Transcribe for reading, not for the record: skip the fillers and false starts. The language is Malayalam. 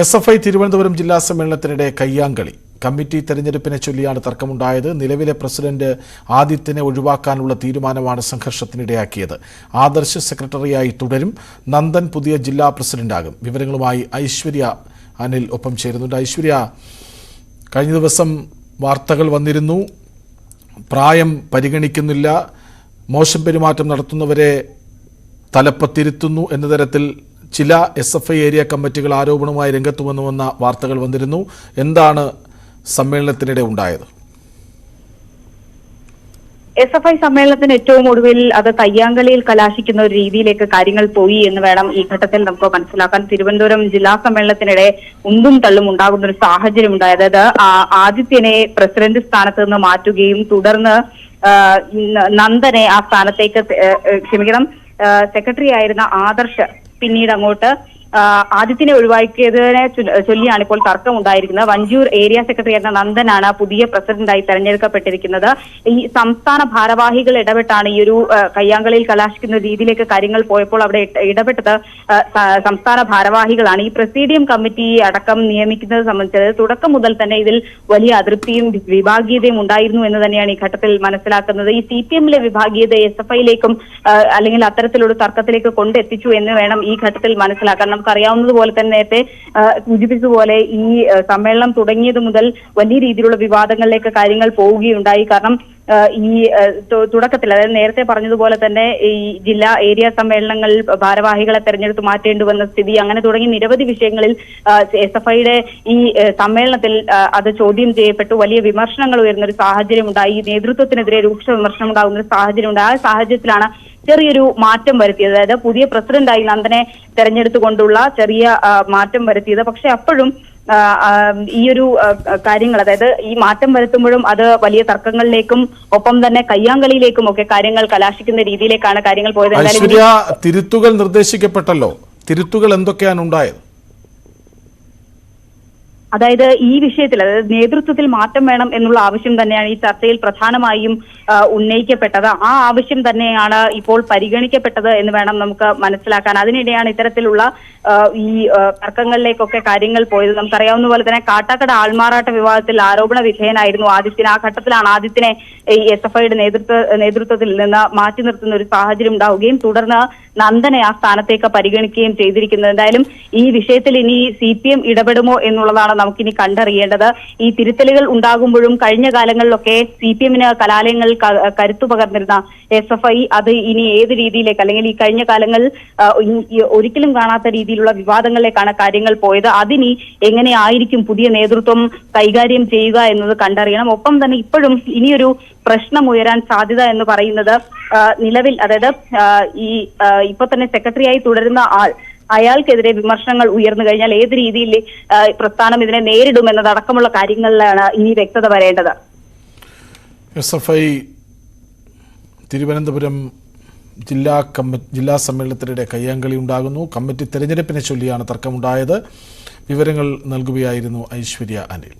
എസ്എഫ്ഐ തിരുവനന്തപുരം ജില്ലാ സമ്മേളനത്തിനിടെ കയ്യാങ്കളി. കമ്മിറ്റി തെരഞ്ഞെടുപ്പിനെ ചൊല്ലിയാണ് തർക്കമുണ്ടായത്. നിലവിലെ പ്രസിഡന്റ് ആദിത്യനെ ഒഴിവാക്കാനുള്ള തീരുമാനമാണ് സംഘർഷത്തിനിടയാക്കിയത്. ആദർശ് സെക്രട്ടറിയായി തുടരും. നന്ദൻ പുതിയ ജില്ലാ പ്രസിഡന്റാകും. വിവരങ്ങളുമായി ഐശ്വര്യ അനിൽ ഒപ്പം ചേരുന്നുണ്ട്. ഐശ്വര്യ, കഴിഞ്ഞ ദിവസം വാർത്തകൾ വന്നിരുന്നു, പ്രായം പരിഗണിക്കുന്നില്ല, മോശം പെരുമാറ്റം നടത്തുന്നവരെ തലപ്പത്തിരുത്തുന്നു എന്ന തരത്തിൽ ചില എസ്എഫ്ഐ ഏരിയ കമ്മിറ്റികൾ ആരോപണവുമായി രംഗത്ത് വന്നുവെന്ന വാർത്തകൾ വന്നിരുന്നു. എന്താണ് സമ്മേളനത്തിനിടെ ഉണ്ടായത്? എസ്എഫ്ഐ സമ്മേളനത്തിന് ഏറ്റവും ഒടുവിൽ അത് കയ്യാങ്കളിയിൽ കലാശിക്കുന്ന ഒരു രീതിയിലേക്ക് കാര്യങ്ങൾ പോയി എന്ന് വേണം ഈ ഘട്ടത്തിൽ നമുക്ക് മനസ്സിലാക്കാൻ. തിരുവനന്തപുരം ജില്ലാ സമ്മേളനത്തിനിടെ ഉന്തും തള്ളും ഉണ്ടാകുന്ന ഒരു സാഹചര്യം ഉണ്ടായത്. അതായത് ആദിത്യനെ പ്രസിഡന്റ് സ്ഥാനത്ത് നിന്ന് മാറ്റുകയും തുടർന്ന് നന്ദനെ ആ സ്ഥാനത്തേക്ക് സെക്രട്ടറി ആയിരുന്ന ആദർശ് പിന്നീട് അങ്ങോട്ട് ആദിത്യനെ ഒഴിവാക്കിയതിനെ ചൊല്ലിയാണ് ഇപ്പോൾ തർക്കമുണ്ടായിരിക്കുന്നത്. വഞ്ചൂർ ഏരിയ സെക്രട്ടറി ആയിരുന്ന നന്ദനാണ് പുതിയ പ്രസിഡന്റായി തെരഞ്ഞെടുക്കപ്പെട്ടിരിക്കുന്നത്. ഈ സംസ്ഥാന ഭാരവാഹികൾ ഇടപെട്ടാണ് ഈ ഒരു കയ്യാങ്കളിയിൽ കലാശിക്കുന്ന രീതിയിലേക്ക് കാര്യങ്ങൾ പോയപ്പോൾ അവിടെ ഇടപെട്ടത് സംസ്ഥാന ഭാരവാഹികളാണ്. ഈ പ്രസിഡിയം കമ്മിറ്റി അടക്കം നിയമിക്കുന്നത് സംബന്ധിച്ചത് തുടക്കം മുതൽ തന്നെ ഇതിൽ വലിയ അതൃപ്തിയും വിഭാഗീയതയും ഉണ്ടായിരുന്നു എന്ന് തന്നെയാണ് ഈ ഘട്ടത്തിൽ മനസ്സിലാക്കുന്നത്. ഈ CPM-ലെ വിഭാഗീയത SFI-ലേക്കും അല്ലെങ്കിൽ അത്തരത്തിലൊരു തർക്കത്തിലേക്ക് കൊണ്ടെത്തിച്ചു എന്ന് വേണം ഈ ഘട്ടത്തിൽ മനസ്സിലാക്കാൻ. നമുക്കറിയാവുന്നതുപോലെ തന്നെ നേരത്തെ സൂചിപ്പിച്ചതുപോലെ ഈ സമ്മേളനം തുടങ്ങിയത് മുതൽ വലിയ രീതിയിലുള്ള വിവാദങ്ങളിലേക്ക് കാര്യങ്ങൾ പോവുകയുണ്ടായി. കാരണം ഈ തുടക്കത്തിൽ, അതായത് നേരത്തെ പറഞ്ഞതുപോലെ തന്നെ ഈ ജില്ലാ ഏരിയ സമ്മേളനങ്ങൾ ഭാരവാഹികളെ തെരഞ്ഞെടുത്ത് മാറ്റേണ്ടി വന്ന സ്ഥിതി, അങ്ങനെ തുടങ്ങി നിരവധി വിഷയങ്ങളിൽ SFI-യുടെ ഈ സമ്മേളനത്തിൽ അത് ചോദ്യം ചെയ്യപ്പെട്ടു. വലിയ വിമർശനങ്ങൾ ഉയർന്ന ഒരു സാഹചര്യം ഉണ്ടായി. നേതൃത്വത്തിനെതിരെ രൂക്ഷ വിമർശനം ഉണ്ടാകുന്ന ഒരു സാഹചര്യം ഉണ്ടായി. ആ സാഹചര്യത്തിലാണ് ചെറിയൊരു മാറ്റം വരുത്തിയത്. അതായത് പുതിയ പ്രസിഡന്റായി നന്ദനെ തെരഞ്ഞെടുത്തുകൊണ്ടുള്ള ചെറിയ മാറ്റം വരുത്തിയത്. പക്ഷെ അപ്പോഴും ഈ ഒരു കാര്യങ്ങൾ, അതായത് ഈ മാറ്റം വരുത്തുമ്പോഴും അത് വലിയ തർക്കങ്ങളിലേക്കും ഒപ്പം തന്നെ കയ്യാങ്കളിയിലേക്കും ഒക്കെ കാര്യങ്ങൾ കലാശിക്കുന്ന രീതിയിലേക്കാണ് കാര്യങ്ങൾ പോയത്. തിരുത്തുകൾ നിർദ്ദേശിക്കപ്പെട്ടല്ലോ, തിരുത്തുകൾ എന്തൊക്കെയാണ് ഉണ്ടായത്? അതായത് ഈ വിഷയത്തിൽ, അതായത് നേതൃത്വത്തിൽ മാറ്റം വേണം എന്നുള്ള ആവശ്യം തന്നെയാണ് ഈ ചർച്ചയിൽ പ്രധാനമായും ഉന്നയിക്കപ്പെട്ടത്. ആ ആവശ്യം തന്നെയാണ് ഇപ്പോൾ പരിഗണിക്കപ്പെട്ടത് എന്ന് വേണം നമുക്ക് മനസ്സിലാക്കാൻ. അതിനിടെയാണ് ഇത്തരത്തിലുള്ള ഈ തർക്കങ്ങളിലേക്കൊക്കെ കാര്യങ്ങൾ പോയത്. നമുക്കറിയാവുന്ന പോലെ തന്നെ കാട്ടാക്കട ആൾമാറാട്ട വിവാദത്തിൽ ആരോപണ വിധേയനായിരുന്നു ആദിത്യൻ. ആ ഘട്ടത്തിലാണ് ആദിത്യനെ ഈ SFI-യുടെ നേതൃത്വത്തിൽ നിന്ന് മാറ്റി നിർത്തുന്ന ഒരു സാഹചര്യം ഉണ്ടാവുകയും തുടർന്ന് നന്ദനെ ആ സ്ഥാനത്തേക്ക് പരിഗണിക്കുകയും ചെയ്തിരിക്കുന്നത്. എന്തായാലും ഈ വിഷയത്തിൽ ഇനി CPM ഇടപെടുമോ എന്നുള്ളതാണ് നമുക്കിനി കണ്ടറിയേണ്ടത്. ഈ തിരുത്തലുകൾ ഉണ്ടാകുമ്പോഴും കഴിഞ്ഞ കാലങ്ങളിലൊക്കെ CPM-ന് കലാലയങ്ങൾ കരുത്തു പകർന്നിരുന്ന SFI അത് ഇനി ഏത് രീതിയിലേക്ക്, അല്ലെങ്കിൽ ഈ കഴിഞ്ഞ കാലങ്ങളിൽ ഒരിക്കലും കാണാത്ത രീതിയിലുള്ള വിവാദങ്ങളിലേക്കാണ് കാര്യങ്ങൾ പോയത്. അതിനി എങ്ങനെയായിരിക്കും പുതിയ നേതൃത്വം കൈകാര്യം ചെയ്യുക എന്നത് കണ്ടറിയണം. ഒപ്പം തന്നെ ഇപ്പോഴും ഇനിയൊരു പ്രശ്നം ഉയരാൻ സാധ്യത എന്ന് പറയുന്നത് നിലവിൽ, അതായത് ഈ ഇപ്പൊ തന്നെ സെക്രട്ടറിയായി തുടരുന്ന അയാൾക്കെതിരെ വിമർശനങ്ങൾ ഉയർന്നു കഴിഞ്ഞാൽ ഏത് രീതിയിൽ പ്രസ്ഥാനം ഇതിനെ നേരിടുമെന്നതടക്കമുള്ള കാര്യങ്ങളിലാണ് ഇനി വ്യക്തത വരേണ്ടത്. SFI തിരുവനന്തപുരം ജില്ലാ സമ്മേളനത്തിനിടെ കയ്യാങ്കളി ഉണ്ടാകുന്നു. കമ്മിറ്റി തെരഞ്ഞെടുപ്പിനെ ചൊല്ലിയാണ് തർക്കമുണ്ടായത്. വിവരങ്ങൾ നൽകുകയായിരുന്നു ഐശ്വര്യ അനിൽ.